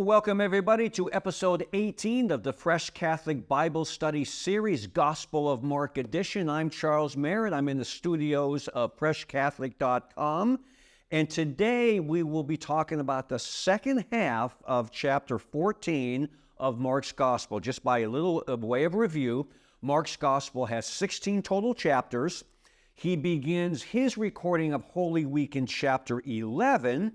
Well, welcome everybody to episode 18 of the Fresh Catholic Bible Study Series, Gospel of Mark edition. I'm Charles Merritt. I'm in the studios of freshcatholic.com. And today we will be talking about the second half of chapter 14 of Mark's Gospel. Just by a little way of review, Mark's Gospel has 16 total chapters. He begins his recording of Holy Week in chapter 11.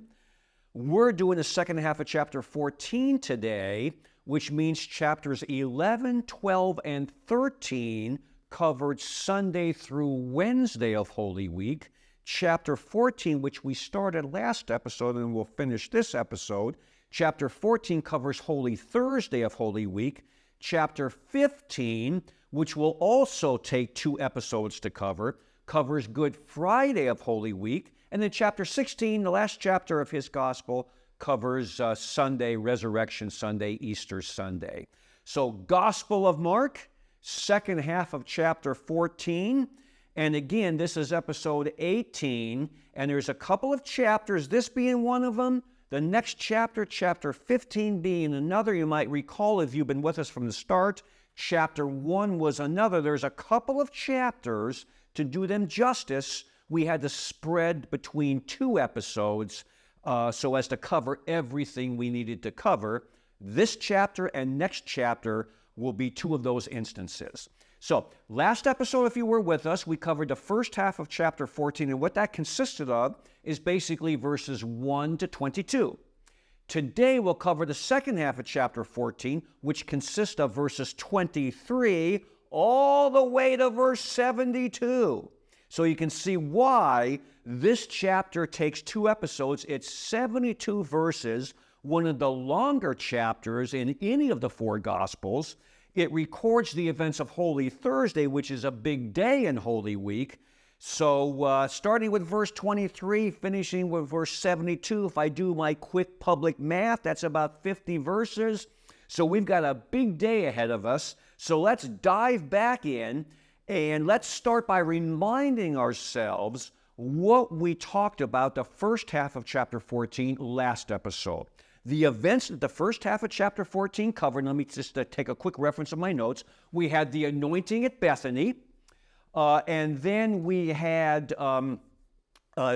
We're doing the second half of chapter 14 today, which means chapters 11, 12, and 13 covered Sunday through Wednesday of Holy Week. Chapter 14, which we started last episode and we'll finish this episode, chapter 14 covers Holy Thursday of Holy Week. Chapter 15, which will also take 2 episodes to cover, covers Good Friday of Holy Week. And then chapter 16, the last chapter of his gospel, covers Sunday, Resurrection Sunday, Easter Sunday. So Gospel of Mark, second half of chapter 14. And again, this is episode 18. And there's a couple of chapters, this being one of them, the next chapter, chapter 15 being another. You might recall if you've been with us from the start, chapter 1 was another. There's a couple of chapters, to do them justice, we had to spread between 2 episodes so as to cover everything we needed to cover. This chapter and next chapter will be 2 of those instances. So last episode, if you were with us, we covered the first half of chapter 14, and what that consisted of is basically verses 1 to 22. Today we'll cover the second half of chapter 14, which consists of verses 23 all the way to verse 72. So you can see why this chapter takes 2 episodes. It's 72 verses, one of the longer chapters in any of the 4 Gospels. It records the events of Holy Thursday, which is a big day in Holy Week. So starting with verse 23, finishing with verse 72, if I do my quick public math, that's about 50 verses. So we've got a big day ahead of us. So let's dive back in. And let's start by reminding ourselves what we talked about the first half of chapter 14 last episode. The events that the first half of chapter 14 covered, let me just take a quick reference of my notes. We had the anointing at Bethany, and then we had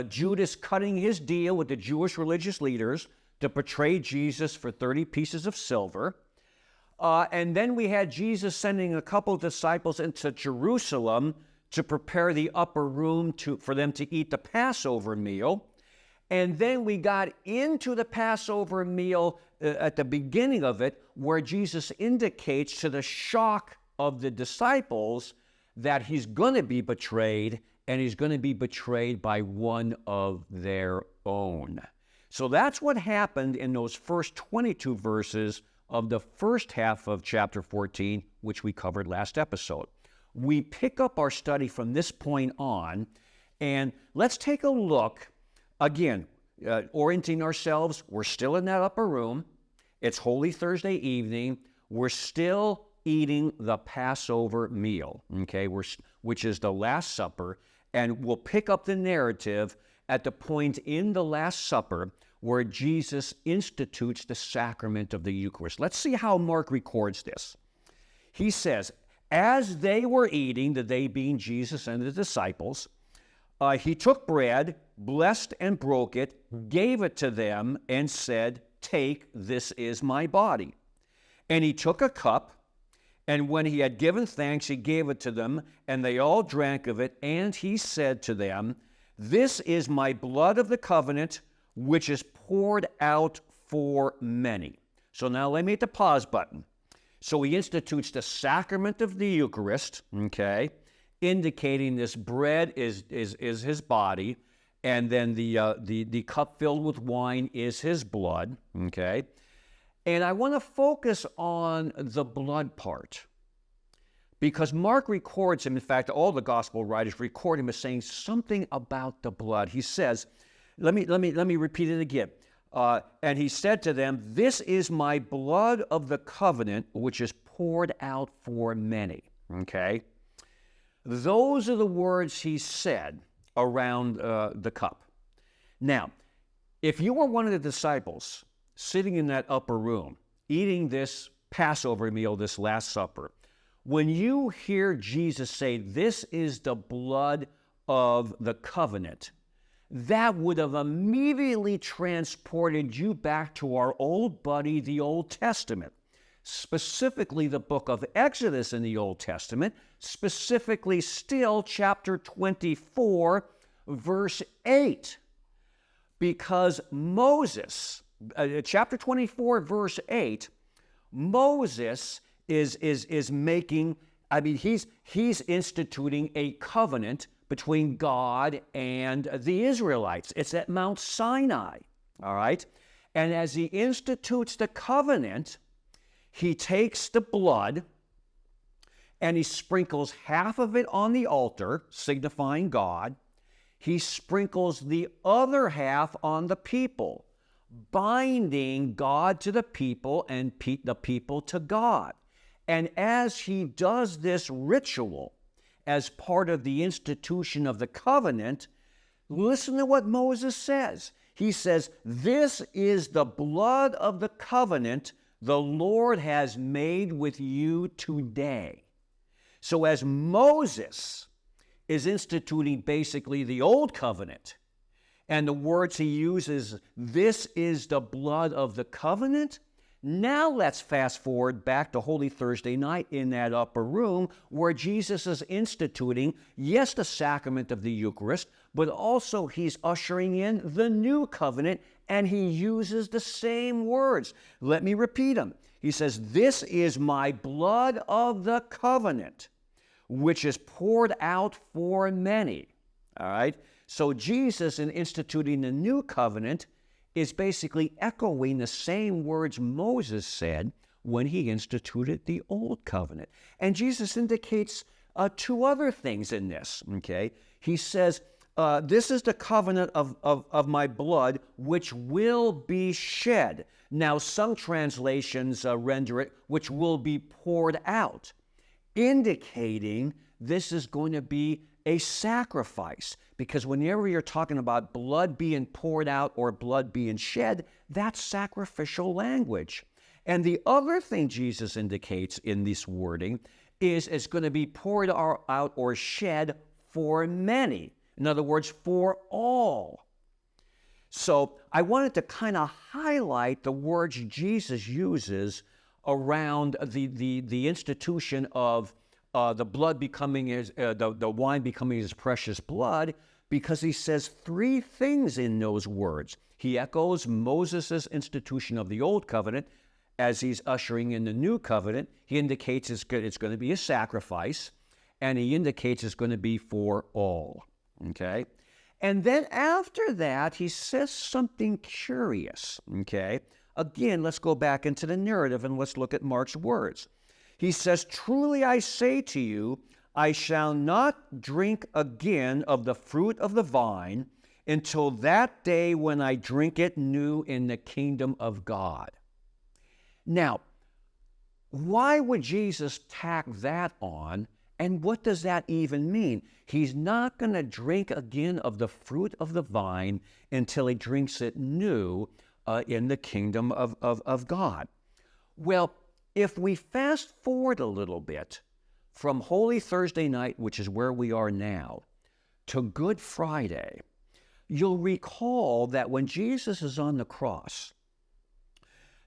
Judas cutting his deal with the Jewish religious leaders to betray Jesus for 30 pieces of silver. And then we had Jesus sending a couple of disciples into Jerusalem to prepare the upper room for them to eat the Passover meal. And then we got into the Passover meal at the beginning of it, where Jesus indicates to the shock of the disciples that he's going to be betrayed, and he's going to be betrayed by one of their own. So that's what happened in those first 22 verses of the first half of chapter 14, which we covered last episode. We pick up our study from this point on, and let's take a look, again, orienting ourselves. We're still in that upper room. It's Holy Thursday evening. We're still eating the Passover meal, okay, which is the Last Supper, and we'll pick up the narrative at the point in the Last Supper where Jesus institutes the sacrament of the Eucharist. Let's see how Mark records this. He says, as they were eating, the they being Jesus and the disciples, he took bread, blessed and broke it, gave it to them, and said, take, this is my body. And he took a cup, and when he had given thanks, he gave it to them, and they all drank of it, and he said to them, this is my blood of the covenant, which is poured out for many. So now let me hit the pause button. So he institutes the sacrament of the Eucharist, okay, indicating this bread is his body, and then the cup filled with wine is his blood, okay? And I want to focus on the blood part, because Mark records him. In fact, all the gospel writers record him as saying something about the blood. He says, let me repeat it again. And he said to them, this is my blood of the covenant, which is poured out for many. Okay? Those are the words he said around the cup. Now, if you were one of the disciples sitting in that upper room, eating this Passover meal, this Last Supper, when you hear Jesus say, "This is the blood of the covenant," that would have immediately transported you back to our old buddy, the Old Testament, specifically the book of Exodus in the Old Testament, specifically still chapter 24, verse 8. Because Moses, chapter 24, verse 8, Moses is making, he's instituting a covenant between God and the Israelites. It's at Mount Sinai, all right? And as he institutes the covenant, he takes the blood and he sprinkles half of it on the altar, signifying God. He sprinkles the other half on the people, binding God to the people and the people to God. And as he does this ritual as part of the institution of the covenant, listen to what Moses says. He says, "This is the blood of the covenant the Lord has made with you today." So as Moses is instituting basically the old covenant, and the words he uses, "This is the blood of the covenant," now let's fast forward back to Holy Thursday night in that upper room where Jesus is instituting, yes, the sacrament of the Eucharist, but also he's ushering in the new covenant, and he uses the same words. Let me repeat them. He says, "This is my blood of the covenant, which is poured out for many." All right? So Jesus, in instituting the new covenant, is basically echoing the same words Moses said when he instituted the old covenant. And Jesus indicates two other things in this, okay? He says, "This is the covenant of my blood, which will be shed." Now, some translations render it, "which will be poured out," indicating this is going to be a sacrifice. Because whenever you're talking about blood being poured out or blood being shed, that's sacrificial language. And the other thing Jesus indicates in this wording is it's going to be poured out or shed for many. In other words, for all. So I wanted to kind of highlight the words Jesus uses around the institution of the blood becoming the wine becoming his precious blood, because he says three things in those words. He echoes Moses' institution of the old covenant as he's ushering in the new covenant. He indicates it's going to be a sacrifice, and he indicates it's going to be for all. Okay? And then after that, he says something curious. Okay? Again, let's go back into the narrative and let's look at Mark's words. He says, "Truly I say to you, I shall not drink again of the fruit of the vine until that day when I drink it new in the kingdom of God." Now, why would Jesus tack that on, and what does that even mean? He's not going to drink again of the fruit of the vine until he drinks it new in the kingdom of God. Well, if we fast forward a little bit from Holy Thursday night, which is where we are now, to Good Friday, you'll recall that when Jesus is on the cross,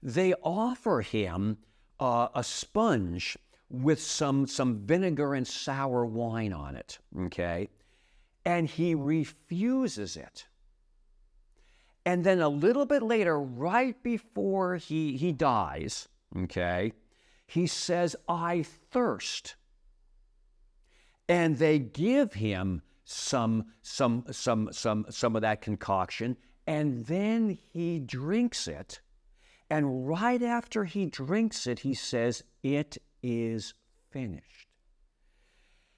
they offer him a sponge with some vinegar and sour wine on it, okay? And he refuses it. And then a little bit later, right before he dies, okay, he says, "I thirst." And they give him some of that concoction, and then he drinks it. And right after he drinks it, he says, "It is finished."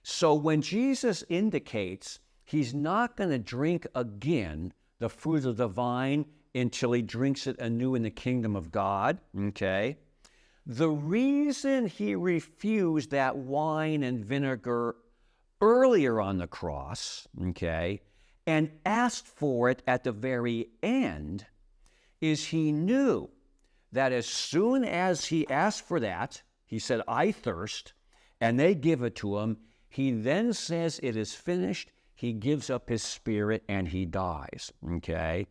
So when Jesus indicates he's not going to drink again the fruit of the vine until he drinks it anew in the kingdom of God, okay? The reason he refused that wine and vinegar earlier on the cross, okay, and asked for it at the very end, is he knew that as soon as he asked for that, he said, I thirst, and they give it to him. He then says, it is finished. He gives up his spirit and he dies, okay?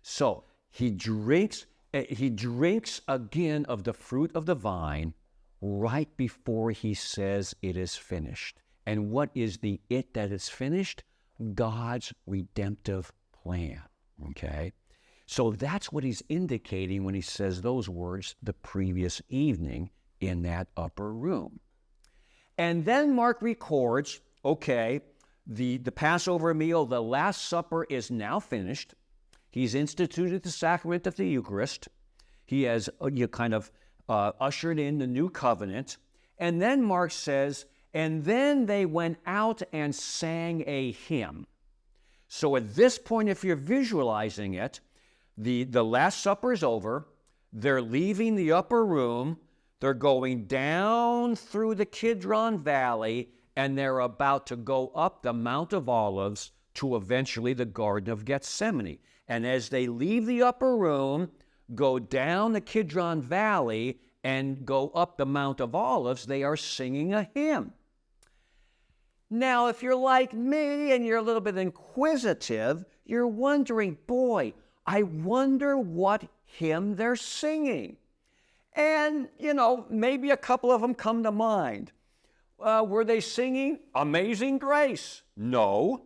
So he drinks again of the fruit of the vine right before he says it is finished. And what is the it that is finished? God's redemptive plan, okay? So that's what he's indicating when he says those words the previous evening in that upper room. And then Mark records, okay, the Passover meal, the Last Supper is now finished. He's instituted the sacrament of the Eucharist. He has ushered in the new covenant. And then Mark says, and then they went out and sang a hymn. So at this point, if you're visualizing it, the Last Supper is over. They're leaving the upper room. They're going down through the Kidron Valley, and they're about to go up the Mount of Olives to eventually the Garden of Gethsemane. And as they leave the upper room, go down the Kidron Valley, and go up the Mount of Olives, they are singing a hymn. Now, if you're like me and you're a little bit inquisitive, you're wondering, boy, I wonder what hymn they're singing. And, maybe a couple of them come to mind. Were they singing Amazing Grace? No.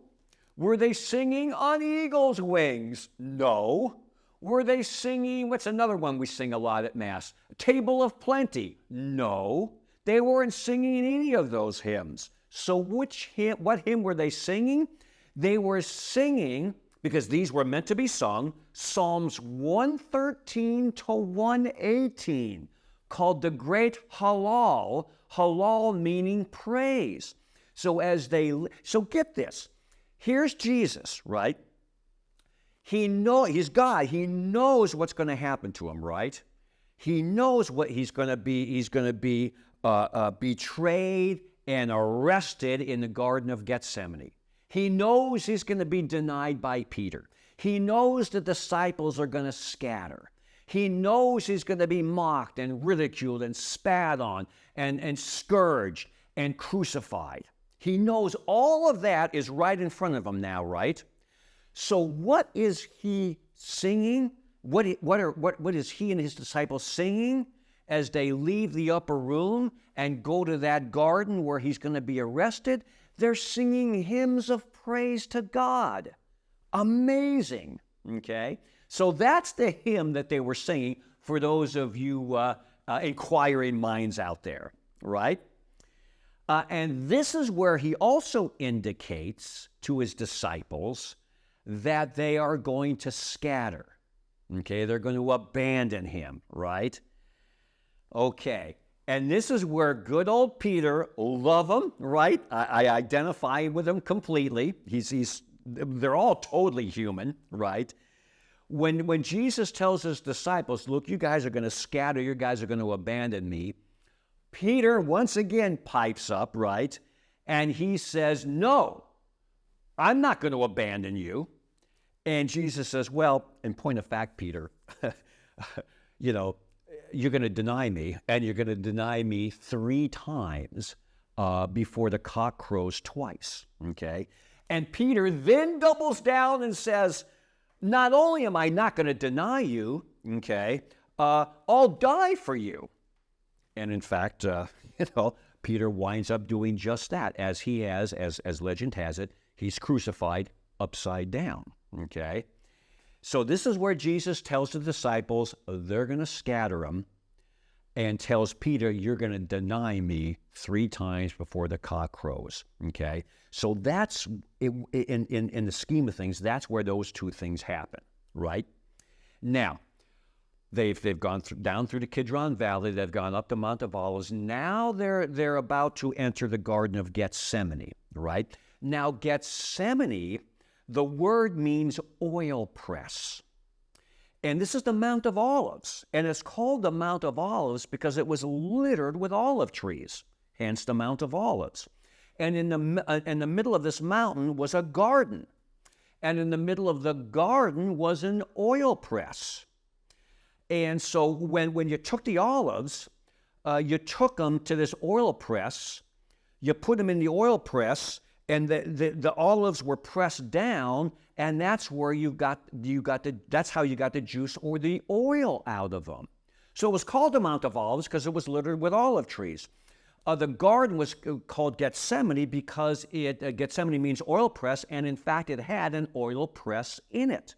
Were they singing On Eagle's Wings? No. Were they singing, what's another one we sing a lot at Mass? Table of Plenty? No. They weren't singing any of those hymns. So what hymn were they singing? They were singing, because these were meant to be sung, Psalms 113 to 118, called the Great Hallel, Hallel meaning praise. So get this. Here's Jesus, right? He's God. He knows what's going to happen to him, right? He knows what he's going to be. He's going to be betrayed and arrested in the Garden of Gethsemane. He knows he's going to be denied by Peter. He knows the disciples are going to scatter. He knows he's going to be mocked and ridiculed and spat on and scourged and crucified. He knows all of that is right in front of him now, right? So what is he singing? What is he and his disciples singing as they leave the upper room and go to that garden where he's going to be arrested? They're singing hymns of praise to God. Amazing, okay? So that's the hymn that they were singing for those of you inquiring minds out there, right? And this is where he also indicates to his disciples that they are going to scatter, okay? They're going to abandon him, right? Okay, and this is where good old Peter, love him, right? I identify with him completely. They're all totally human, right? When Jesus tells his disciples, look, you guys are going to scatter, you guys are going to abandon me, Peter once again pipes up, right? And he says, no, I'm not going to abandon you. And Jesus says, well, in point of fact, Peter, you're going to deny me, and you're going to deny me 3 times before the cock crows twice, okay? And Peter then doubles down and says, not only am I not going to deny you, okay, I'll die for you. And in fact, Peter winds up doing just that, as he has, as legend has it, he's crucified upside down, okay? So this is where Jesus tells the disciples they're going to scatter him, and tells Peter, you're going to deny me 3 times before the cock crows, okay? So that's, in the scheme of things, that's where those 2 things happen, right? Now, they've gone down through the Kidron Valley, they've gone up the Mount of Olives. Now they're about to enter the Garden of Gethsemane, right? Now, Gethsemane, the word means oil press. And this is the Mount of Olives. And it's called the Mount of Olives because it was littered with olive trees, hence the Mount of Olives. And in the middle of this mountain was a garden. And in the middle of the garden was an oil press. And so when you took the olives, you took them to this oil press, you put them in the oil press, and the olives were pressed down, and that's where that's how you got the juice or the oil out of them. So it was called the Mount of Olives because it was littered with olive trees. The garden was called Gethsemane because Gethsemane means oil press, and in fact it had an oil press in it.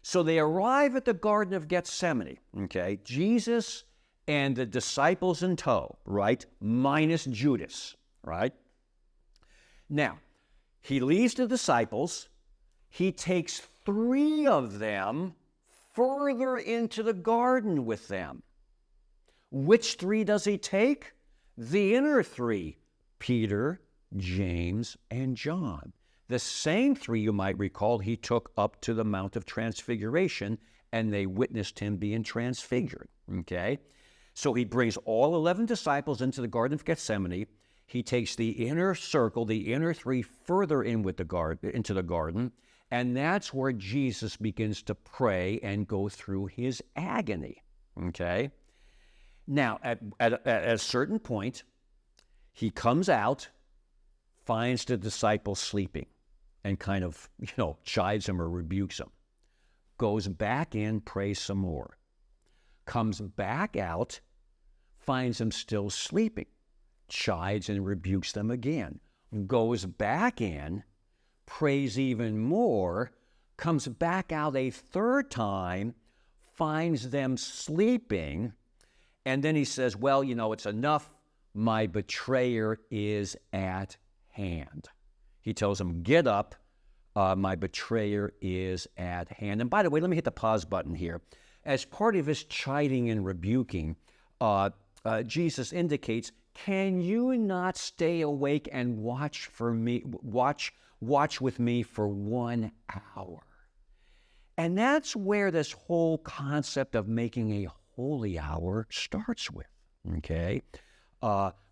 So they arrive at the Garden of Gethsemane, okay? Jesus and the disciples in tow, right? Minus Judas, right? Now, he leaves the disciples. He takes 3 of them further into the garden with them. Which 3 does he take? The inner 3, Peter, James, and John. The same 3, you might recall, he took up to the Mount of Transfiguration, and they witnessed him being transfigured, okay? So he brings all 11 disciples into the Garden of Gethsemane. He takes the inner circle, the inner 3, further in with into the garden, and that's where Jesus begins to pray and go through his agony, okay? Now, at a certain point, he comes out, finds the disciples sleeping, and kind of, chides them or rebukes them. Goes back in, prays some more. Comes back out, finds them still sleeping, chides and rebukes them again. Goes back in, prays even more, comes back out a 3rd time, finds them sleeping, and then he says, well, it's enough. My betrayer is at hand. He tells them, get up. My betrayer is at hand. And by the way, let me hit the pause button here. As part of his chiding and rebuking, Jesus indicates, can you not stay awake and watch with me for 1 hour? And that's where this whole concept of making a holy hour starts with, okay?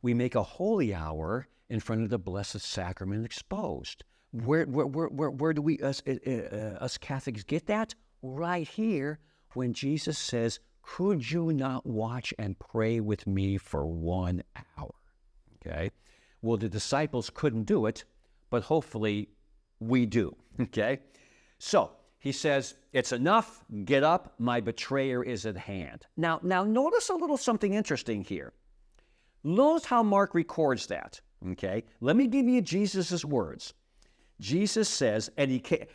We make a holy hour in front of the Blessed Sacrament exposed. Where do we, us Catholics, get that? Right here, when Jesus says, could you not watch and pray with me for 1 hour? Okay? Well, the disciples couldn't do it, but hopefully we do, okay? So, he says, it's enough, get up, my betrayer is at hand. Now notice a little something interesting here. Notice how Mark records that, okay? Let me give you Jesus' words. Jesus says,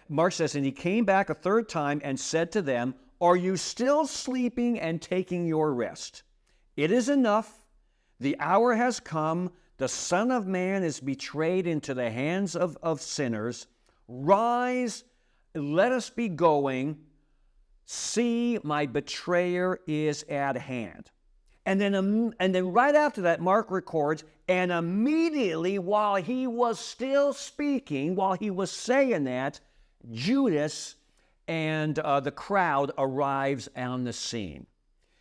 Mark says, and he came back a 3rd time and said to them, are you still sleeping and taking your rest? It is enough. The hour has come. The Son of Man is betrayed into the hands of sinners. Rise, let us be going. See, my betrayer is at hand. And then right after that, Mark records, and immediately while he was still speaking, while he was saying that, Judas and the crowd arrives on the scene.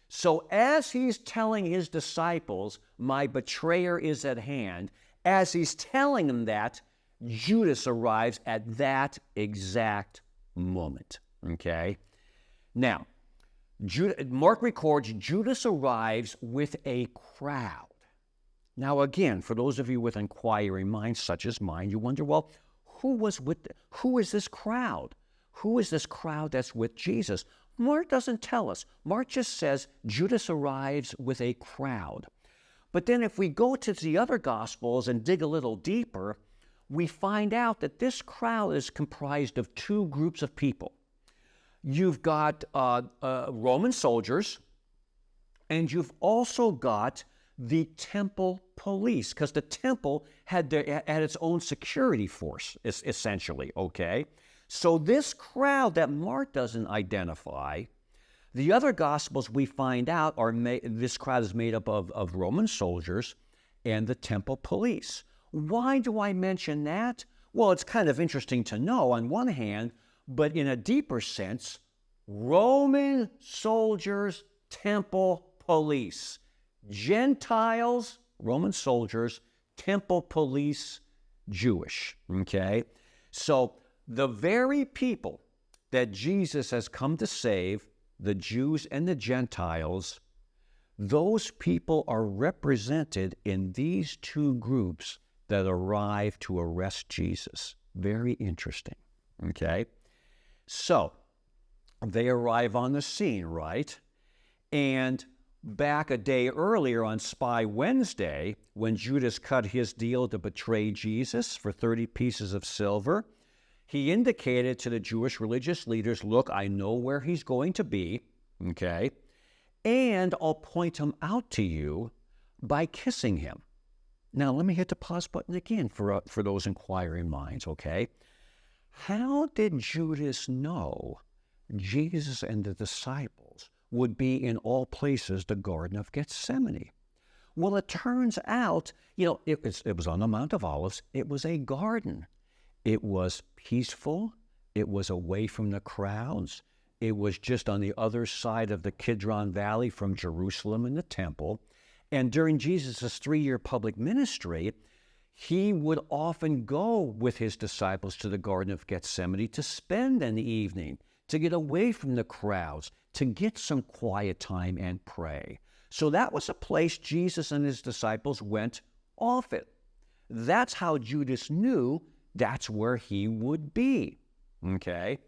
So as he's telling his disciples, my betrayer is at hand, as he's telling them that, Judas arrives at that exact moment, okay? Now, Mark records Judas arrives with a crowd. Now again, for those of you with inquiring minds such as mine, you wonder, well, who is this crowd? Who is this crowd that's with Jesus? Mark doesn't tell us. Mark just says Judas arrives with a crowd. But then if we go to the other Gospels and dig a little deeper, we find out that this crowd is comprised of 2 groups of people. You've got Roman soldiers, and you've also got the temple police, because the temple had its own security force, essentially, okay? So this crowd that Mark doesn't identify, the other Gospels we find out this crowd is made up of Roman soldiers and the temple police. Why do I mention that? Well, it's kind of interesting to know on one hand, but in a deeper sense, Roman soldiers, temple police. Gentiles, Roman soldiers, temple police, Jewish, okay? So the very people that Jesus has come to save the Jews and the Gentiles, those people are represented in these two groups that arrive to arrest Jesus. Very interesting, okay? So, they arrive on the scene, right? And back a day earlier on Spy Wednesday, when Judas cut his deal to betray Jesus for 30 pieces of silver, he indicated to the Jewish religious leaders, look, I know where he's going to be, okay? And I'll point him out to you by kissing him. Now, let me hit the pause button again for those inquiring minds, okay? How did Judas know Jesus and the disciples would be in all places the Garden of Gethsemane? Well, it turns out, it was on the Mount of Olives. It was a garden. It was peaceful. It was away from the crowds. It was just on the other side of the Kidron Valley from Jerusalem and the temple. And during Jesus' 3-year public ministry, he would often go with his disciples to the Garden of Gethsemane to spend an evening, to get away from the crowds, to get some quiet time and pray. So that was a place Jesus and his disciples went often. That's how Judas knew that's where he would be, okay?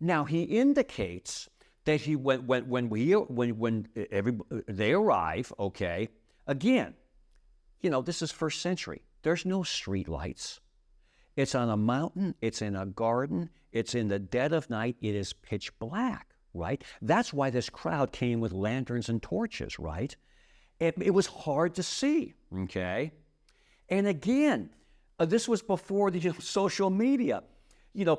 Now, he indicates that when they arrive, okay, again, this is first century. There's no street lights. It's on a mountain. It's in a garden. It's in the dead of night. It is pitch black, right? That's why this crowd came with lanterns and torches, right? It was hard to see, okay? And again, this was before the social media.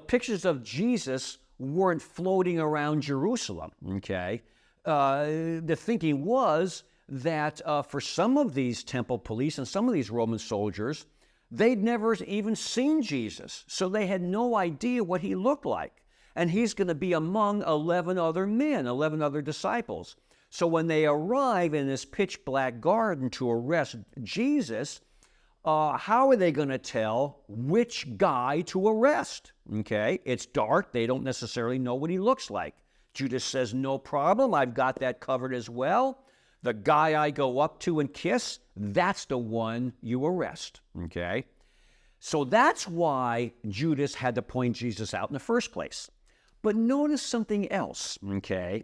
Pictures of Jesus weren't floating around Jerusalem, okay? The thinking was that for some of these temple police and some of these Roman soldiers, they'd never even seen Jesus, so they had no idea what he looked like. And he's going to be among 11 other men, 11 other disciples. So when they arrive in this pitch black garden to arrest Jesus, how are they going to tell which guy to arrest? Okay, it's dark. They don't necessarily know what he looks like. Judas says, no problem. I've got that covered as well. The guy I go up to and kiss, that's the one you arrest, okay? So that's why Judas had to point Jesus out in the first place. But notice something else, okay?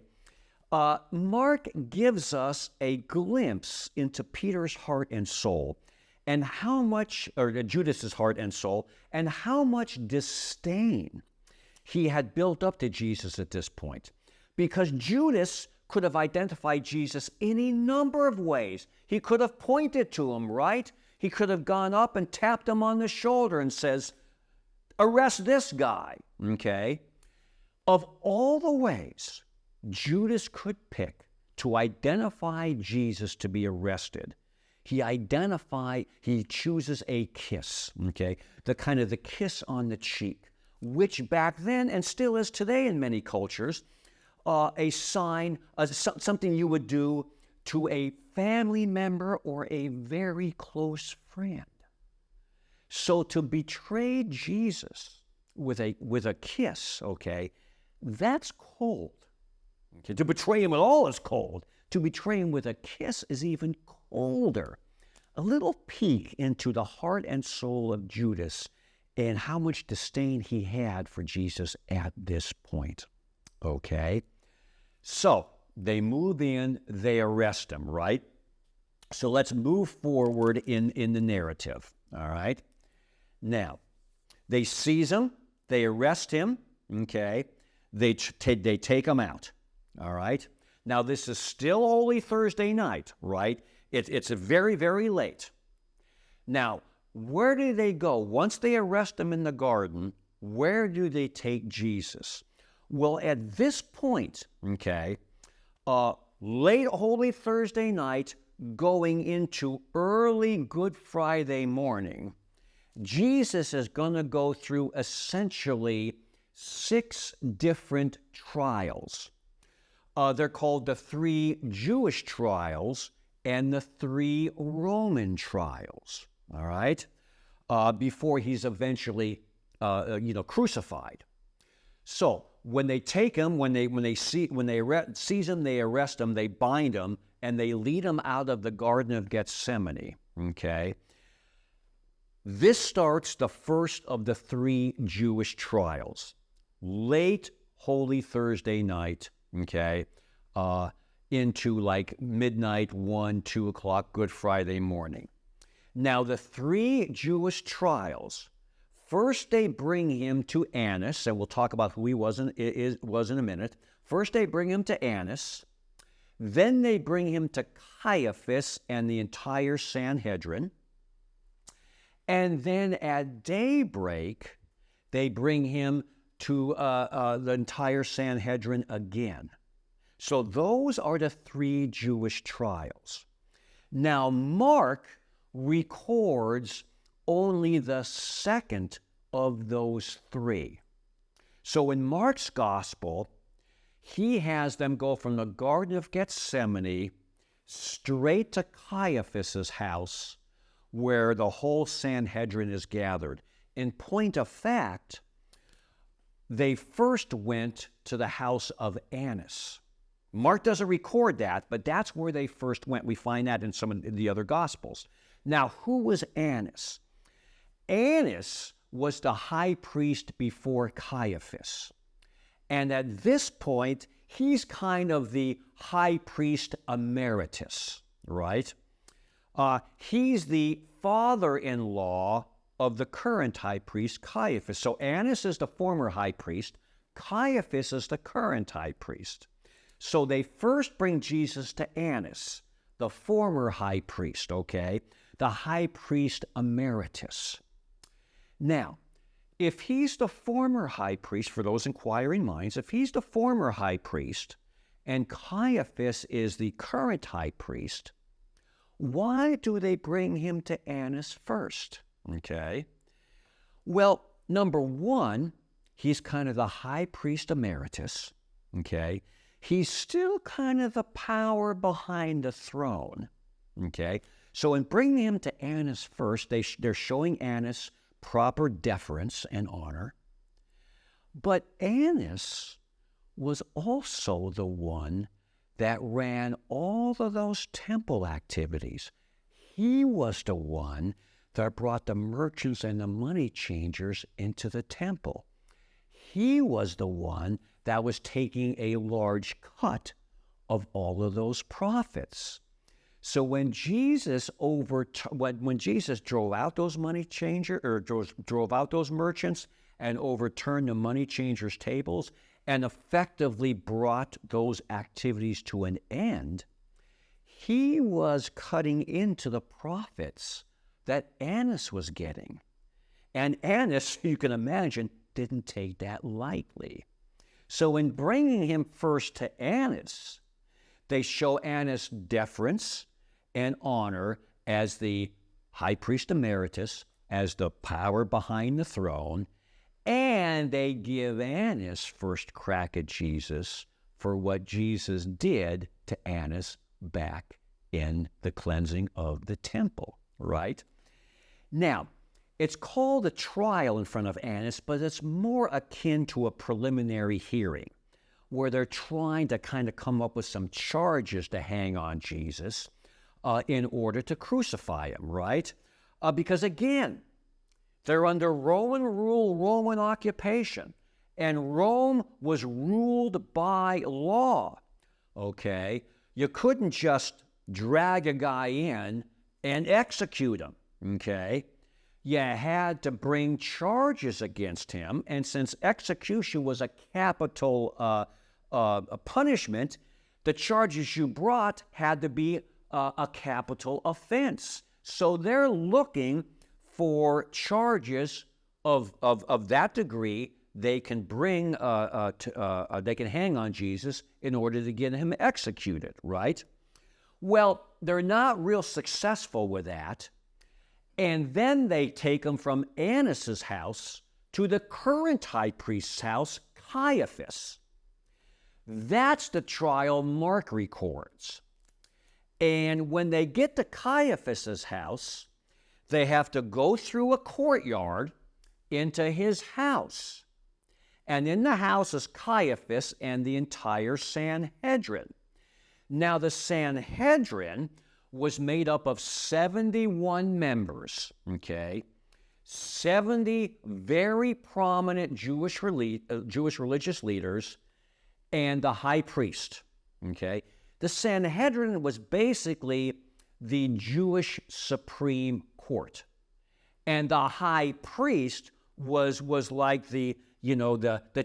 Mark gives us a glimpse into Peter's heart and soul, and how much, or Judas's heart and soul, and how much disdain he had built up to Jesus at this point. Because Judas could have identified Jesus in a number of ways. He could have pointed to him, right? He could have gone up and tapped him on the shoulder and says, arrest this guy, okay? Of all the ways Judas could pick to identify Jesus to be arrested, he chooses a kiss, okay? The kiss on the cheek, which back then and still is today in many cultures, a sign, something you would do to a family member or a very close friend. So to betray Jesus with a kiss, okay, that's cold. Okay, to betray him at all is cold. To betray him with a kiss is even colder. A little peek into the heart and soul of Judas and how much disdain he had for Jesus at this point, okay? So they move in, they arrest him, right? So let's move forward in the narrative, all right? Now, they seize him, they arrest him, okay? They take him out, all right? Now, this is still Holy Thursday night, right? It's very, very late. Now, where do they go? Once they arrest him in the garden, where do they take Jesus? Well, at this point, okay, late Holy Thursday night, going into early Good Friday morning, Jesus is going to go through essentially 6 different trials. They're called the 3 Jewish trials and the 3 Roman trials, all right, before he's eventually, crucified. So when they take him, when they seize him, they arrest him, they bind him, and they lead him out of the Garden of Gethsemane. Okay, this starts the first of the 3 Jewish trials. Late Holy Thursday night, okay, into like midnight, 1, 2 o'clock, Good Friday morning. Now, the 3 Jewish trials, first they bring him to Annas, and we'll talk about who he was in a minute. First they bring him to Annas, then they bring him to Caiaphas and the entire Sanhedrin, and then at daybreak, they bring him to the entire Sanhedrin again. So those are the 3 Jewish trials. Now, Mark records only the second of those 3. So in Mark's gospel, he has them go from the Garden of Gethsemane straight to Caiaphas's house, where the whole Sanhedrin is gathered. In point of fact, they first went to the house of Annas. Mark doesn't record that, but that's where they first went. We find that in some of the other Gospels. Now, who was Annas? Annas was the high priest before Caiaphas. And at this point, he's kind of the high priest emeritus, right? He's the father-in-law of the current high priest, Caiaphas. So Annas is the former high priest. Caiaphas is the current high priest. So they first bring Jesus to Annas, the former high priest, okay? The high priest emeritus. Now, if he's the former high priest, for those inquiring minds, if he's the former high priest and Caiaphas is the current high priest, why do they bring him to Annas first? Okay. Well, number one, he's kind of the high priest emeritus. Okay. He's still kind of the power behind the throne. Okay. So in bringing him to Annas first, they're showing Annas proper deference and honor. But Annas was also the one that ran all of those temple activities. He was the one that brought the merchants and the money changers into the temple. He was the one that was taking a large cut of all of those profits. So when Jesus when Jesus drove out those money changers, or drove out those merchants and overturned the money changers' tables and effectively brought those activities to an end, he was cutting into the profits that Annas was getting. And Annas, you can imagine, didn't take that lightly. So in bringing him first to Annas, they show Annas deference and honor as the high priest emeritus, as the power behind the throne, and they give Annas first crack at Jesus for what Jesus did to Annas back in the cleansing of the temple, right? Now, it's called a trial in front of Annas, but it's more akin to a preliminary hearing, where they're trying to kind of come up with some charges to hang on Jesus in order to crucify him, right? Because again, they're under Roman rule, Roman occupation, and Rome was ruled by law, okay? You couldn't just drag a guy in and execute him, okay? You had to bring charges against him, and since execution was a capital punishment, the charges you brought had to be a capital offense. So they're looking for charges of that degree they can bring, they can hang on Jesus in order to get him executed, right? Well, they're not real successful with that. And then they take him from Annas's house to the current high priest's house, Caiaphas. That's the trial Mark records. And when they get to Caiaphas's house, they have to go through a courtyard into his house. and in the house is Caiaphas and the entire Sanhedrin. Now, the Sanhedrin was made up of 71 members, okay? 70 very prominent Jewish religious leaders and the high priest, okay? The Sanhedrin was basically the Jewish Supreme Court. And the high priest was like the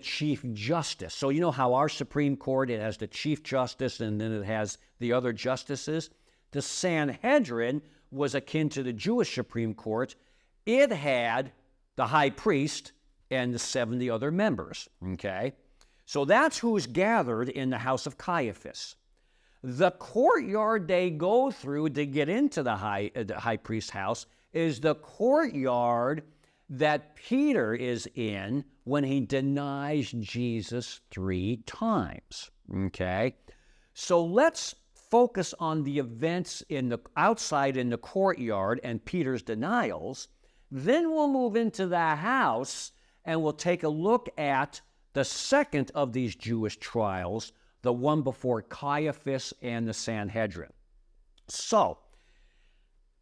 chief justice. So you know how our Supreme Court, it has the chief justice and then it has the other justices? The Sanhedrin was akin to the Jewish Supreme Court. It had the high priest and the 70 other members, okay? So that's who's gathered in the house of Caiaphas. The courtyard they go through to get into the high priest's house is the courtyard that Peter is in when he denies Jesus 3 times, okay? So let's focus on the events outside in the courtyard and Peter's denials. Then we'll move into the house and we'll take a look at the second of these Jewish trials, the one before Caiaphas and the Sanhedrin. So,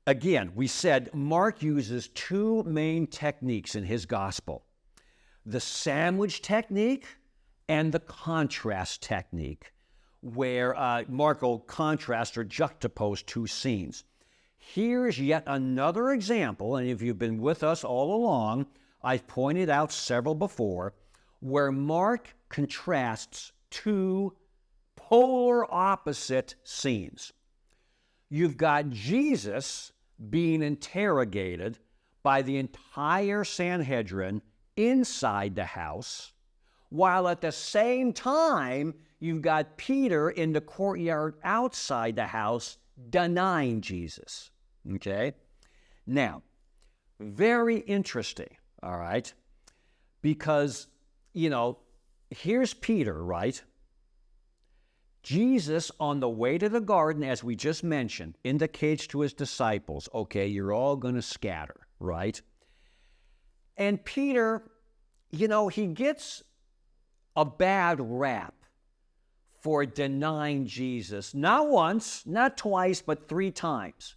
again, we said Mark uses 2 main techniques in his gospel: the sandwich technique and the contrast technique, where Mark will contrast or juxtapose 2 scenes. Here's yet another example, and if you've been with us all along, I've pointed out several before, where Mark contrasts 2 polar opposite scenes. You've got Jesus being interrogated by the entire Sanhedrin inside the house, while at the same time, you've got Peter in the courtyard outside the house denying Jesus, okay? Now, very interesting, all right? Because, here's Peter, right? Jesus, on the way to the garden, as we just mentioned, indicates to his disciples, okay, you're all going to scatter, right? And Peter, he gets a bad rap for denying Jesus, not once, not twice, but 3 times,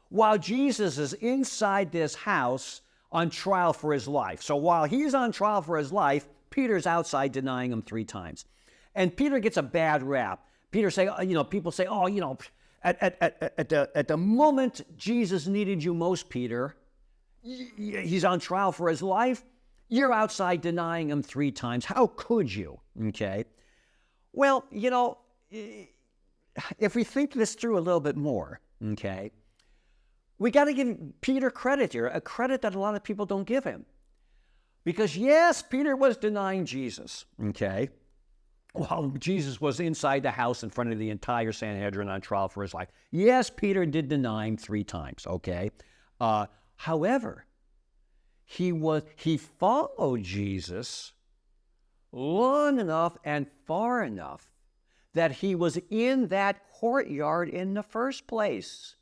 while Jesus is inside this house on trial for his life. So while he's on trial for his life, Peter's outside denying him 3 times. And Peter gets a bad rap. People say, at the moment Jesus needed you most, Peter, he's on trial for his life, you're outside denying him 3 times. How could you? Okay. Well, if we think this through a little bit more, okay, we got to give Peter credit here, a credit that a lot of people don't give him. Because yes, Peter was denying Jesus, okay, while Jesus was inside the house in front of the entire Sanhedrin on trial for his life. Yes, Peter did deny him 3 times, okay? However, he followed Jesus long enough and far enough that he was in that courtyard in the first place.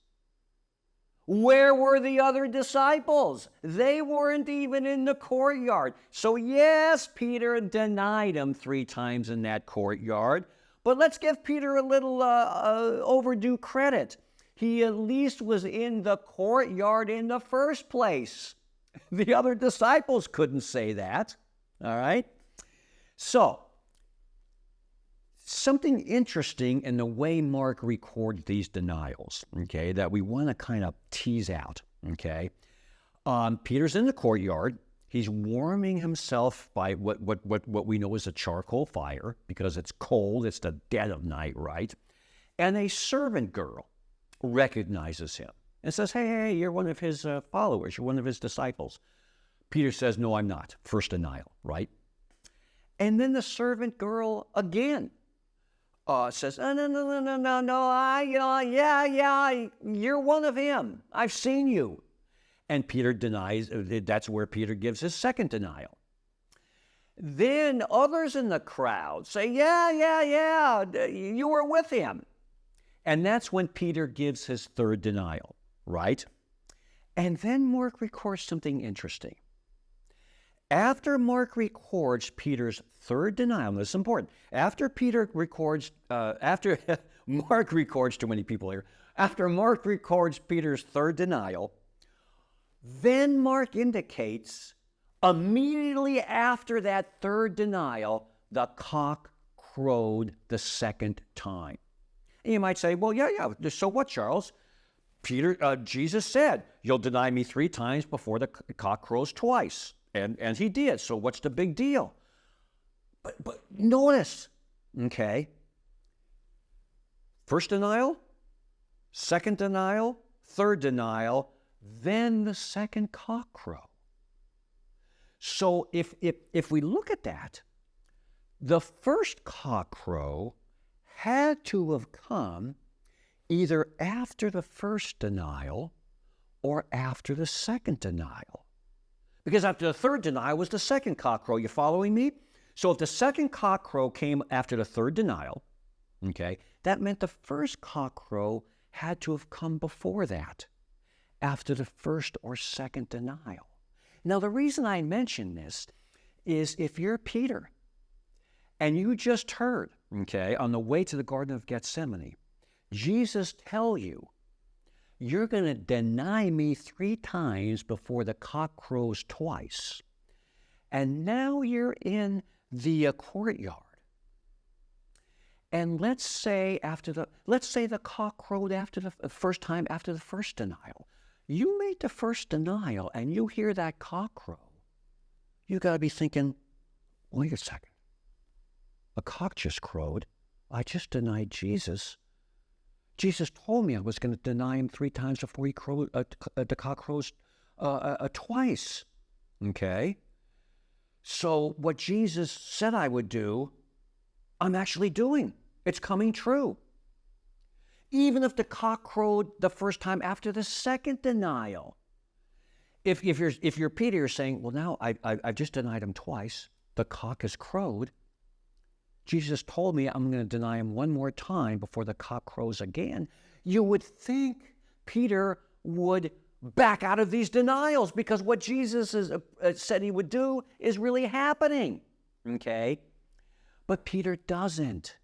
Where were the other disciples? They weren't even in the courtyard. So yes, Peter denied him 3 times in that courtyard, but let's give Peter a little overdue credit. He at least was in the courtyard in the first place. The other disciples couldn't say that, all right? So, something interesting in the way Mark records these denials, okay, that we want to kind of tease out, okay? Peter's in the courtyard. He's warming himself by what we know is a charcoal fire because it's cold. It's the dead of night, right? And a servant girl recognizes him and says, hey, you're one of his followers. You're one of his disciples. Peter says, no, I'm not. First denial, right? And then the servant girl again says, no, you're one of him. I've seen you. And Peter denies. That's where Peter gives his second denial. Then others in the crowd say, yeah, you were with him. And that's when Peter gives his third denial, right? And then Mark records something interesting. After Mark records Peter's third denial, this is important. After Mark records, too many people here. After Mark records Peter's third denial, then Mark indicates immediately after that third denial, the cock crowed the second time. And you might say, well, yeah, so what, Charles? Jesus said, you'll deny me 3 times before the cock crows twice. And he did, so what's the big deal? But notice, okay, first denial, second denial, third denial, then the second cock crow. So if we look at that, the first cock crow had to have come either after the first denial or after the second denial. Because after the third denial was the second cock crow. You following me? So if the second cock crow came after the third denial, okay, that meant the first cock crow had to have come before that, after the first or second denial. Now, the reason I mention this is if you're Peter and you just heard, okay, on the way to the Garden of Gethsemane, Jesus tell you, you're going to deny me 3 times before the cock crows twice. And now you're in the courtyard. And let's say the cock crowed after the first time after the first denial. You made the first denial and you hear that cock crow. You got to be thinking, wait a second. A cock just crowed. I just denied Jesus. Jesus told me I was going to deny him 3 times before he crowed, the cock crows twice. Okay? So what Jesus said I would do, I'm actually doing. It's coming true. Even if the cock crowed the first time after the second denial. If you're Peter, you're saying, well, now I've just denied him twice. The cock has crowed. Jesus told me I'm going to deny him 1 more time before the cock crows again. You would think Peter would back out of these denials because what Jesus said he would do is really happening. Okay? But Peter doesn't.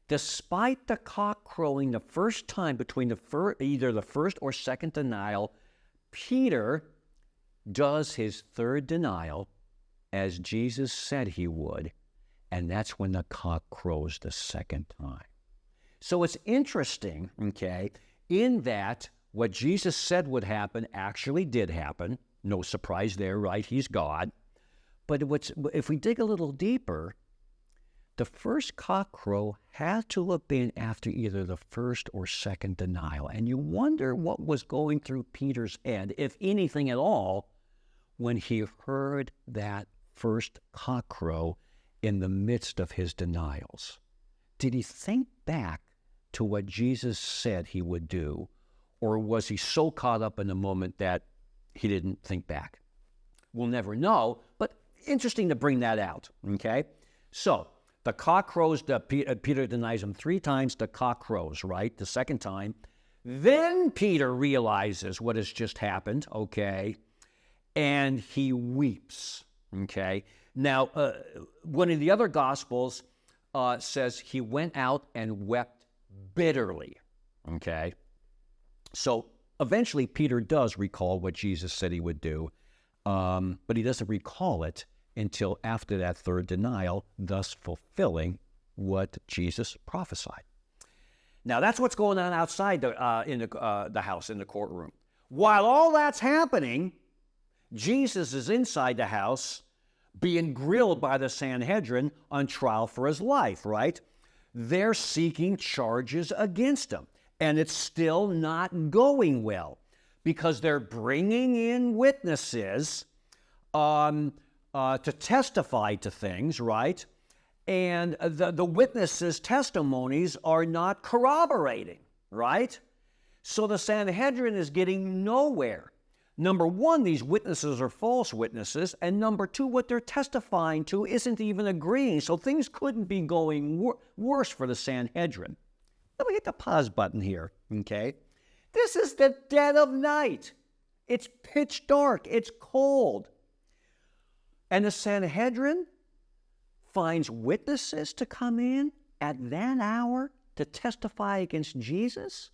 Despite the cock crowing the first time between either the first or second denial, Peter does his third denial as Jesus said he would. And that's when the cock crows the second time. So it's interesting, okay, in that what Jesus said would happen actually did happen. No surprise there, right? He's God. But if we dig a little deeper, the first cock crow had to have been after either the first or second denial. And you wonder what was going through Peter's head, if anything at all, when he heard that first cock crow in the midst of his denials. Did he think back to what Jesus said he would do, or was he so caught up in the moment that he didn't think back? We'll never know, but interesting to bring that out, okay? So, the cock crows, Peter denies him 3 times, the cock crows, right? The second time. Then Peter realizes what has just happened, okay? And he weeps, okay? Now, one of the other Gospels says he went out and wept bitterly, okay? So eventually Peter does recall what Jesus said he would do, but he doesn't recall it until after that third denial, thus fulfilling what Jesus prophesied. Now, that's what's going on outside in the house, in the courtroom. While all that's happening, Jesus is inside the house being grilled by the Sanhedrin on trial for his life, right? They're seeking charges against him, and it's still not going well because they're bringing in witnesses to testify to things, right? And the witnesses' testimonies are not corroborating, right? So the Sanhedrin is getting nowhere. Number 1, these witnesses are false witnesses, and number 2, what they're testifying to isn't even agreeing, so things couldn't be going worse for the Sanhedrin. Let me hit the pause button here, okay? This is the dead of night. It's pitch dark. It's cold. And the Sanhedrin finds witnesses to come in at that hour to testify against Jesus?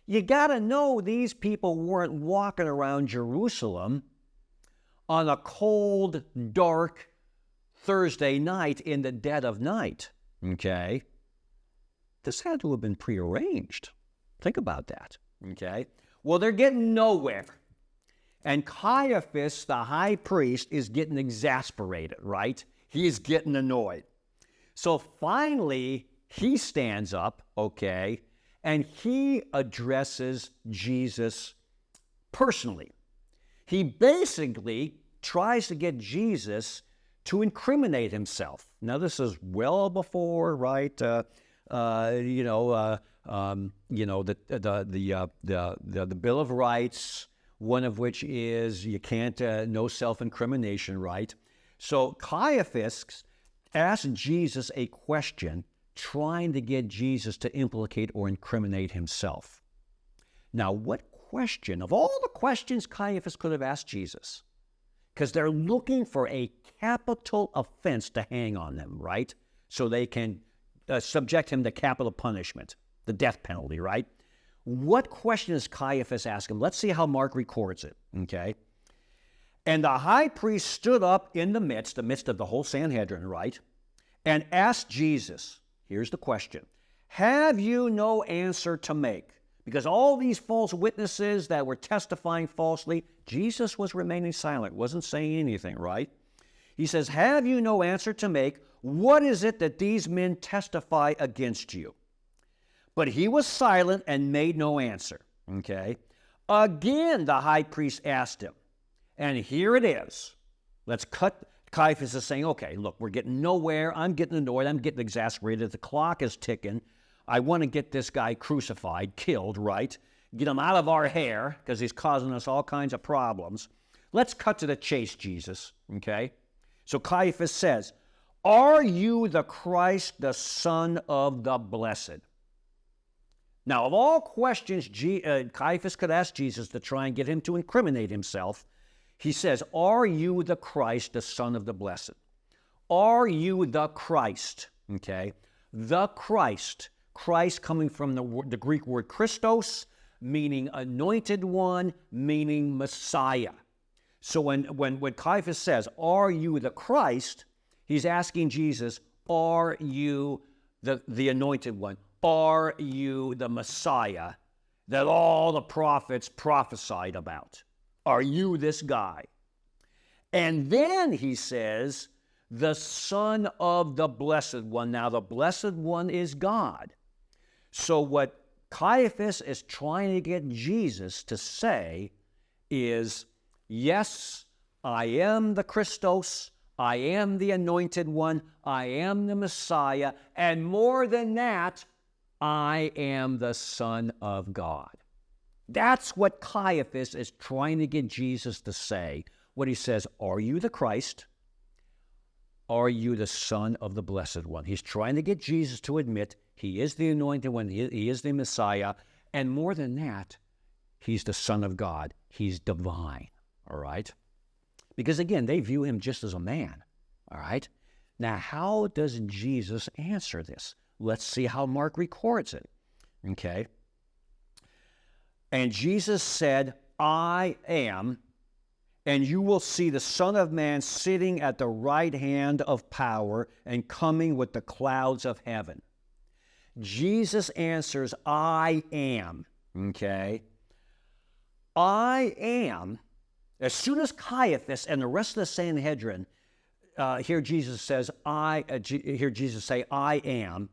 You got to know these people weren't walking around Jerusalem on a cold, dark Thursday night in the dead of night, okay? This had to have been prearranged. Think about that, okay? Well, they're getting nowhere. And Caiaphas, the high priest, is getting exasperated, right? He is getting annoyed. So finally, he stands up, okay, and he addresses Jesus personally. He basically tries to get Jesus to incriminate himself. Now, this is well before, right? The Bill of Rights, one of which is you can't no self-incrimination, right? So Caiaphas asked Jesus a question, trying to get Jesus to implicate or incriminate himself. Now, what question, of all the questions Caiaphas could have asked Jesus, because they're looking for a capital offense to hang on them, right? So they can subject him to capital punishment, the death penalty, right? What question does Caiaphas ask him? Let's see how Mark records it, okay? And the high priest stood up in the midst of the whole Sanhedrin, right? And asked Jesus, here's the question, have you no answer to make? Because all these false witnesses that were testifying falsely, Jesus was remaining silent, wasn't saying anything, right? He says, have you no answer to make? What is it that these men testify against you? But he was silent and made no answer, okay? Again, the high priest asked him, and here it is. Let's cut. Caiaphas is saying, okay, look, we're getting nowhere. I'm getting annoyed. I'm getting exasperated. The clock is ticking. I want to get this guy crucified, killed, right? Get him out of our hair because he's causing us all kinds of problems. Let's cut to the chase, Jesus, okay? So Caiaphas says, are you the Christ, the Son of the Blessed? Now, of all questions Caiaphas could ask Jesus to try and get him to incriminate himself, he says, are you the Christ, the Son of the Blessed? Are you the Christ? Okay? The Christ. Christ coming from the Greek word Christos, meaning anointed one, meaning Messiah. So when Caiaphas says, are you the Christ? He's asking Jesus, are you the anointed one? Are you the Messiah that all the prophets prophesied about? Are you this guy? And then he says, the Son of the Blessed One. Now, the Blessed One is God. So what Caiaphas is trying to get Jesus to say is, yes, I am the Christos, I am the Anointed One, I am the Messiah, and more than that, I am the Son of God. That's what Caiaphas is trying to get Jesus to say when he says, are you the Christ? Are you the Son of the Blessed One? He's trying to get Jesus to admit he is the Anointed One, he is the Messiah, and more than that, he's the Son of God. He's divine, all right? Because again, they view him just as a man, all right? Now, how does Jesus answer this? Let's see how Mark records it, okay? And Jesus said, I am, and you will see the Son of Man sitting at the right hand of power and coming with the clouds of heaven. Jesus answers, I am, okay? I am. As soon as Caiaphas and the rest of the Sanhedrin hear Jesus say, I am,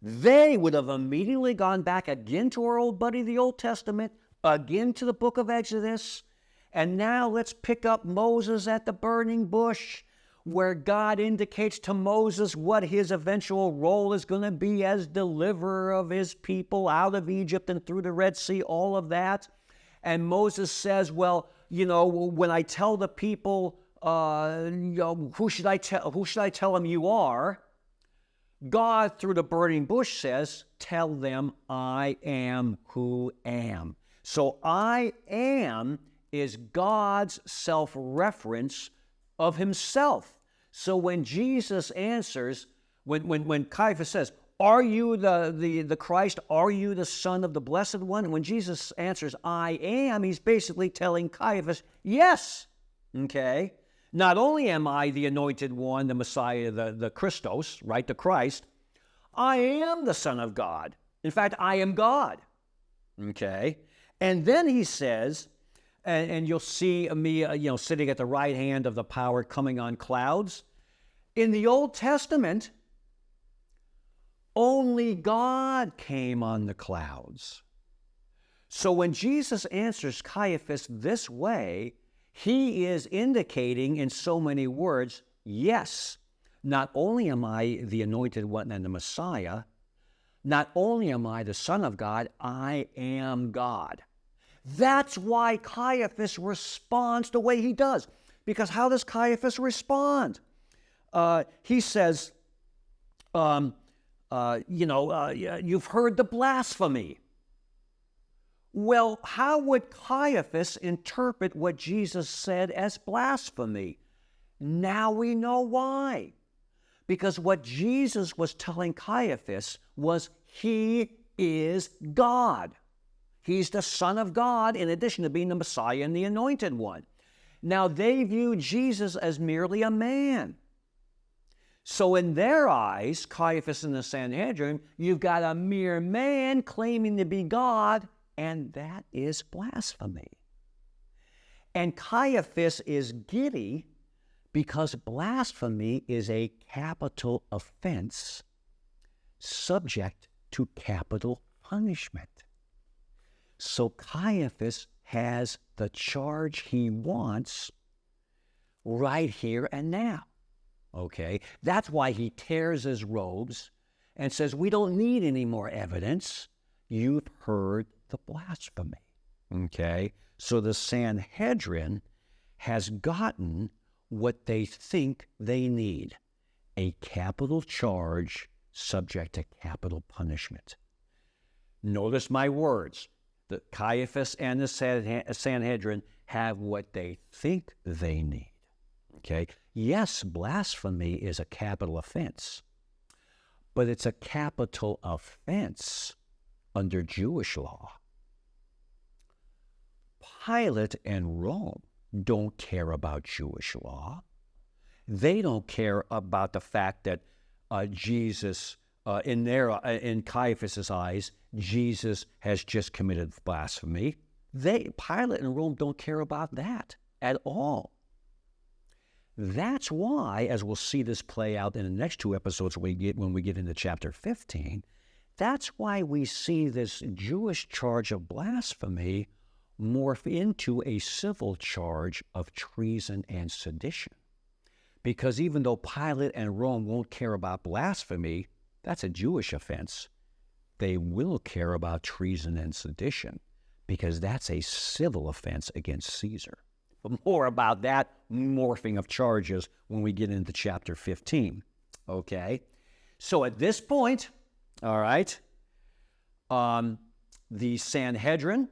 they would have immediately gone back again to our old buddy, the Old Testament, again to the book of Exodus, and now let's pick up Moses at the burning bush, where God indicates to Moses what his eventual role is going to be as deliverer of his people out of Egypt and through the Red Sea, all of that. And Moses says, well, when I tell the people, who should I tell them you are? God, through the burning bush, says, tell them I am who am. So I am is God's self-reference of himself. So when Jesus answers, when Caiaphas says, are you the Christ? Are you the Son of the Blessed One? When Jesus answers, I am, he's basically telling Caiaphas, yes, okay? Not only am I the Anointed One, the Messiah, the Christos, right, the Christ, I am the Son of God. In fact, I am God, okay? And then he says, and you'll see me, sitting at the right hand of the power coming on clouds. In the Old Testament, only God came on the clouds. So when Jesus answers Caiaphas this way, he is indicating in so many words, yes, not only am I the Anointed One and the Messiah, not only am I the Son of God, I am God. That's why Caiaphas responds the way he does. Because how does Caiaphas respond? He says, you've heard the blasphemy. Well, how would Caiaphas interpret what Jesus said as blasphemy? Now we know why. Because what Jesus was telling Caiaphas was he is God. He's the Son of God in addition to being the Messiah and the Anointed One. Now they view Jesus as merely a man. So in their eyes, Caiaphas and the Sanhedrin, you've got a mere man claiming to be God, and that is blasphemy. And Caiaphas is giddy because blasphemy is a capital offense subject to capital punishment. So Caiaphas has the charge he wants right here and now. Okay? That's why he tears his robes and says, we don't need any more evidence. You've heard the blasphemy. Okay? So the Sanhedrin has gotten what they think they need, a capital charge subject to capital punishment. Notice my words. The Caiaphas and the Sanhedrin have what they think they need. Okay? Yes, blasphemy is a capital offense, but it's a capital offense under Jewish law. Pilate and Rome don't care about Jewish law. They don't care about the fact that Jesus, in Caiaphas' eyes, Jesus has just committed blasphemy. Pilate and Rome don't care about that at all. That's why, as we'll see this play out in the next two episodes when we get into chapter 15, that's why we see this Jewish charge of blasphemy morph into a civil charge of treason and sedition. Because even though Pilate and Rome won't care about blasphemy, that's a Jewish offense, they will care about treason and sedition, because that's a civil offense against Caesar. But more about that morphing of charges when we get into chapter 15. Okay? So at this point, all right, the Sanhedrin,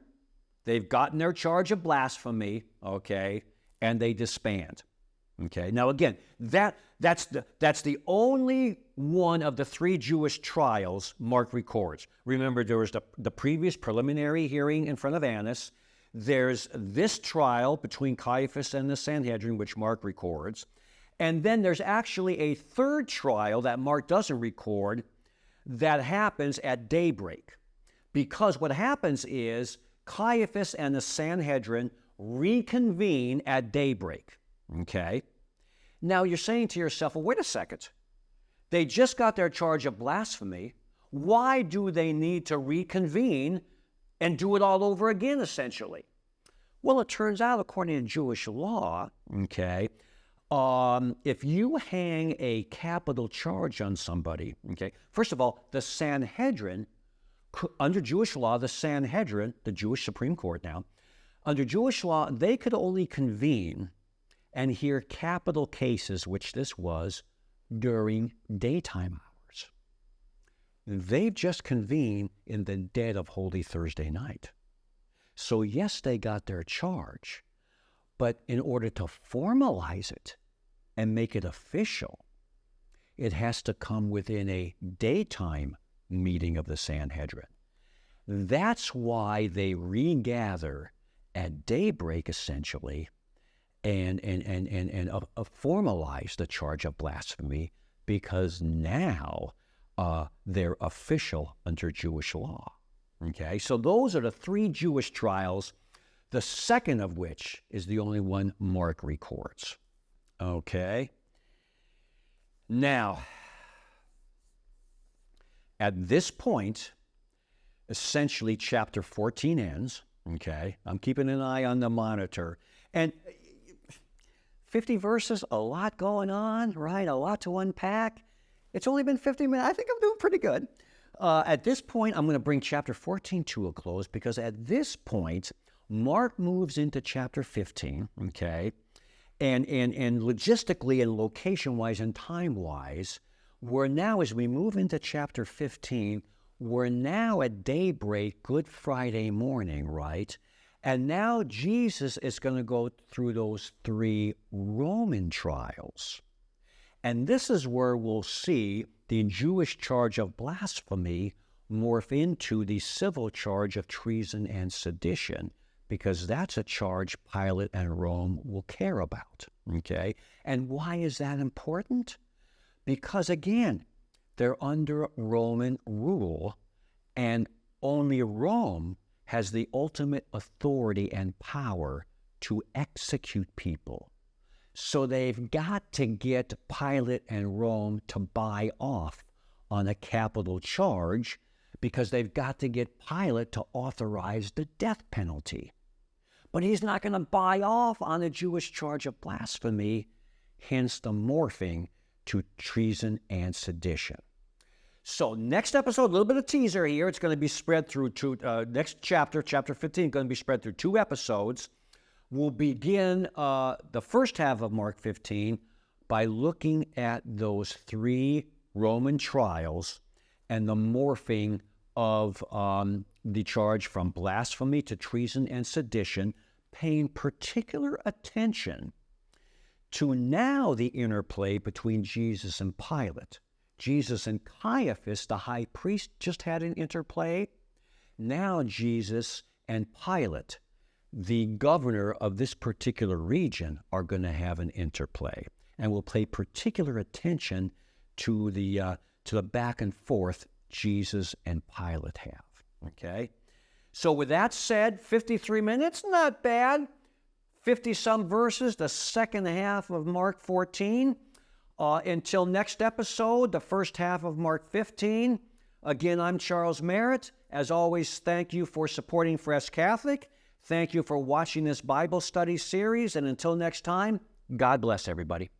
they've gotten their charge of blasphemy, okay, and they disband. Okay, now again, that's the only one of the three Jewish trials Mark records. Remember, there was the previous preliminary hearing in front of Annas. There's this trial between Caiaphas and the Sanhedrin, which Mark records. And then there's actually a third trial that Mark doesn't record that happens at daybreak. Because what happens is Caiaphas and the Sanhedrin reconvene at daybreak. Okay? Now you're saying to yourself, well, wait a second. They just got their charge of blasphemy. Why do they need to reconvene and do it all over again, essentially? Well, it turns out, according to Jewish law, okay, if you hang a capital charge on somebody, okay, first of all, the Sanhedrin, under Jewish law, the Sanhedrin, the Jewish Supreme Court now, under Jewish law, they could only convene and hear capital cases, which this was, during daytime hours. They've just convened in the dead of Holy Thursday night. So yes, they got their charge, but in order to formalize it, and make it official, it has to come within a daytime meeting of the Sanhedrin. That's why they regather at daybreak, essentially, and formalize the charge of blasphemy, because now they're official under Jewish law. Okay, so those are the three Jewish trials, the second of which is the only one Mark records. Okay. Now, at this point, essentially chapter 14 ends. Okay, I'm keeping an eye on the monitor. And 50 verses, a lot going on, right? A lot to unpack. It's only been 50 minutes. I think I'm doing pretty good. At this point, I'm going to bring chapter 14 to a close, because at this point, Mark moves into chapter 15, okay? And logistically and location-wise and time-wise, we're now, as we move into chapter 15, we're now at daybreak, Good Friday morning, right? And now Jesus is going to go through those three Roman trials. And this is where we'll see the Jewish charge of blasphemy morph into the civil charge of treason and sedition, because that's a charge Pilate and Rome will care about, okay? And why is that important? Because, again, they're under Roman rule, and only Rome has the ultimate authority and power to execute people. So they've got to get Pilate and Rome to buy off on a capital charge, because they've got to get Pilate to authorize the death penalty. But he's not going to buy off on a Jewish charge of blasphemy, hence the morphing to treason and sedition. So next episode, a little bit of teaser here. It's going to be spread through next chapter, chapter 15, going to be spread through 2 episodes. We'll begin the first half of Mark 15 by looking at those 3 Roman trials and the morphing of the charge from blasphemy to treason and sedition, paying particular attention to now the interplay between Jesus and Pilate. Jesus and Caiaphas, the high priest, just had an interplay. Now Jesus and Pilate, the governor of this particular region, are going to have an interplay, and we'll pay particular attention to the back and forth Jesus and Pilate have. Okay? So with that said, 53 minutes, not bad. 50-some verses, the second half of Mark 14. Until next episode, the first half of Mark 15. Again, I'm Charles Merritt. As always, thank you for supporting Fresh Catholic. Thank you for watching this Bible study series. And until next time, God bless everybody.